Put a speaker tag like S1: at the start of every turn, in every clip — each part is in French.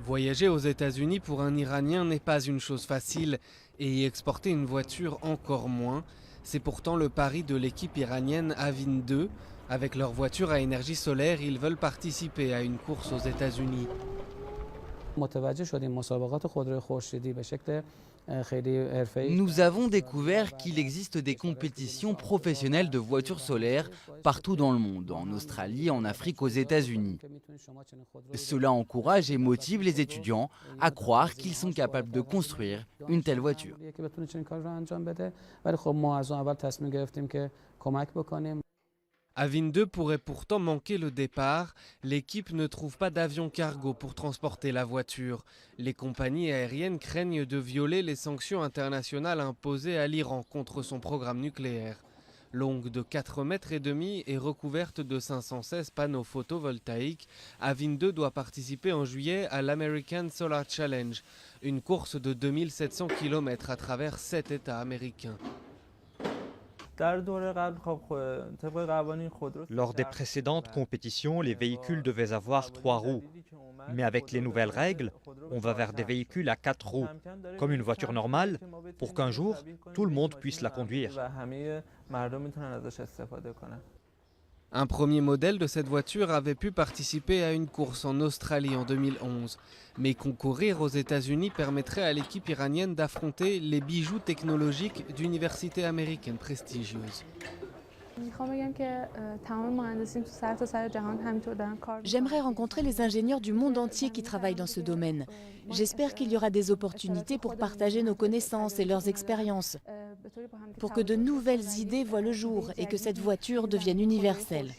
S1: Voyager aux États-Unis pour un Iranien n'est pas une chose facile et y exporter une voiture encore moins. C'est pourtant le pari de l'équipe iranienne Avin 2. Avec leur voiture à énergie solaire, ils veulent participer à une course aux États-Unis.
S2: Nous avons découvert qu'il existe des compétitions professionnelles de voitures solaires partout dans le monde, en Australie, en Afrique, aux États-Unis. Cela encourage et motive les étudiants à croire qu'ils sont capables de construire une telle voiture.
S1: Avin 2 pourrait pourtant manquer le départ. L'équipe ne trouve pas d'avion cargo pour transporter la voiture. Les compagnies aériennes craignent de violer les sanctions internationales imposées à l'Iran contre son programme nucléaire. Longue de 4,5 mètres et recouverte de 516 panneaux photovoltaïques, Avin 2 doit participer en juillet à l'American Solar Challenge, une course de 2700 km à travers 7 États américains.
S3: Lors des précédentes compétitions, les véhicules devaient avoir 3 roues. Mais avec les nouvelles règles, on va vers des véhicules à 4 roues, comme une voiture normale, pour qu'un jour, tout le monde puisse la conduire.
S1: Un premier modèle de cette voiture avait pu participer à une course en Australie en 2011. Mais concourir aux États-Unis permettrait à l'équipe iranienne d'affronter les bijoux technologiques d'universités américaines prestigieuses.
S4: J'aimerais rencontrer les ingénieurs du monde entier qui travaillent dans ce domaine. J'espère qu'il y aura des opportunités pour partager nos connaissances et leurs expériences, pour que de nouvelles idées voient le jour et que cette voiture devienne universelle.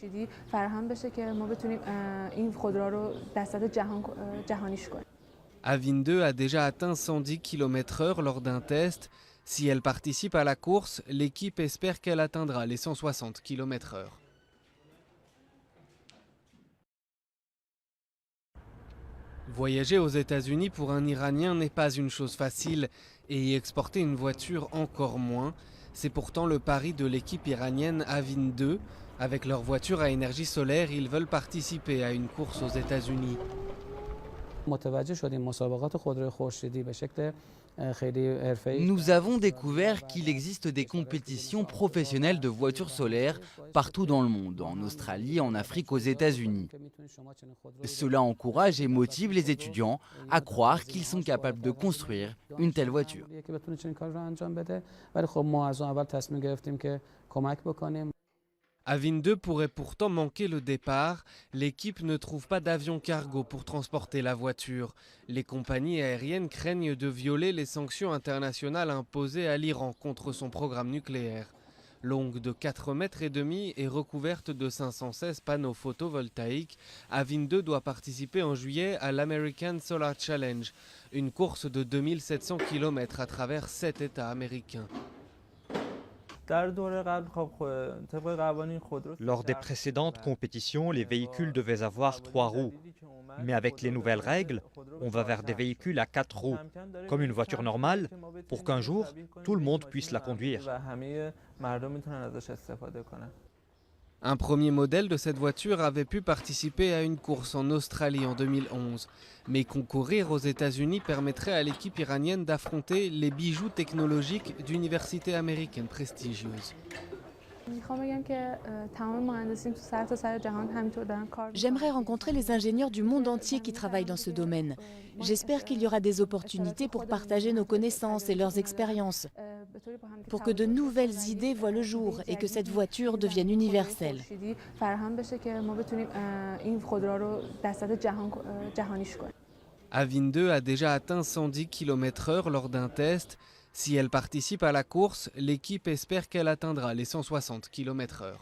S1: Avin 2 a déjà atteint 110 km/h lors d'un test. Si elle participe à la course, l'équipe espère qu'elle atteindra les 160 km/h. Voyager aux États-Unis pour un Iranien n'est pas une chose facile et y exporter une voiture encore moins. C'est pourtant le pari de l'équipe iranienne Avin 2. Avec leur voiture à énergie solaire, ils veulent participer à une course aux États-Unis.
S2: Nous avons découvert qu'il existe des compétitions professionnelles de voitures solaires partout dans le monde, en Australie, en Afrique, aux États-Unis. Cela encourage et motive les étudiants à croire qu'ils sont capables de construire une telle voiture.
S1: Avin 2 pourrait pourtant manquer le départ. L'équipe ne trouve pas d'avion cargo pour transporter la voiture. Les compagnies aériennes craignent de violer les sanctions internationales imposées à l'Iran contre son programme nucléaire. Longue de 4,5 mètres et recouverte de 516 panneaux photovoltaïques, Avin 2 doit participer en juillet à l'American Solar Challenge, une course de 2700 km à travers 7 États américains.
S3: Lors des précédentes compétitions, les véhicules devaient avoir 3 roues. Mais avec les nouvelles règles, on va vers des véhicules à 4 roues, comme une voiture normale, pour qu'un jour, tout le monde puisse la conduire.
S1: Un premier modèle de cette voiture avait pu participer à une course en Australie en 2011. Mais concourir aux États-Unis permettrait à l'équipe iranienne d'affronter les bijoux technologiques d'universités américaines prestigieuses.
S4: J'aimerais rencontrer les ingénieurs du monde entier qui travaillent dans ce domaine. J'espère qu'il y aura des opportunités pour partager nos connaissances et leurs expériences, pour que de nouvelles idées voient le jour et que cette voiture devienne universelle.
S1: Avin 2 a déjà atteint 110 km/h lors d'un test. Si elle participe à la course, l'équipe espère qu'elle atteindra les 160 km/h.